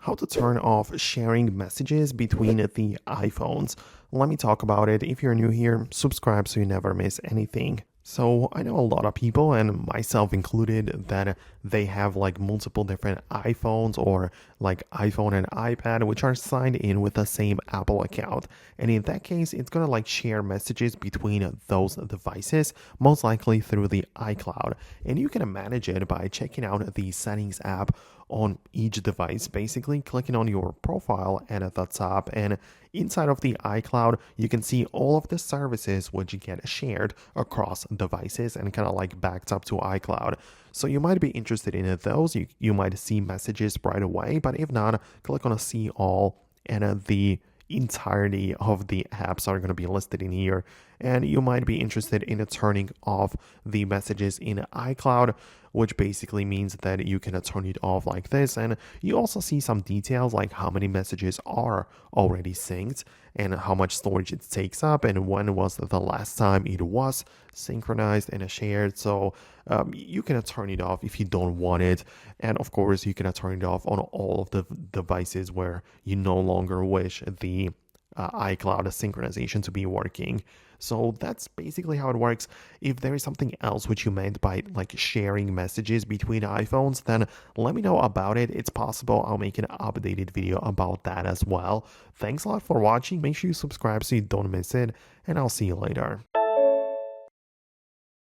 how to turn off sharing messages between the iPhones. Let me talk about it. If you're new here, subscribe so you never miss anything. So I know a lot of people, and myself included, that they have like multiple different iPhones or like iPhone and iPad, which are signed in with the same Apple account. And in that case, it's gonna like share messages between those devices, most likely through the iCloud. And you can manage it by checking out the settings app on each device, basically clicking on your profile and at the top, and inside of the iCloud you can see all of the services which get shared across devices and kind of like backed up to iCloud. So you might be interested in those. You might see messages right away, but if not, click on see all, and the entirety of the apps are going to be listed in here. And you might be interested in turning off the messages in iCloud, which basically means that you can turn it off like this. And you also see some details like how many messages are already synced and how much storage it takes up and when was the last time it was synchronized and shared. So you can turn it off if you don't want it. And of course, you can turn it off on all of the devices where you no longer wish the iCloud synchronization to be working. So that's basically how it works. If there is something else which you meant by like sharing messages between iPhones, then let me know about it. It's possible I'll make an updated video about that as well. Thanks a lot for watching. Make sure you subscribe so you don't miss it, and I'll see you later.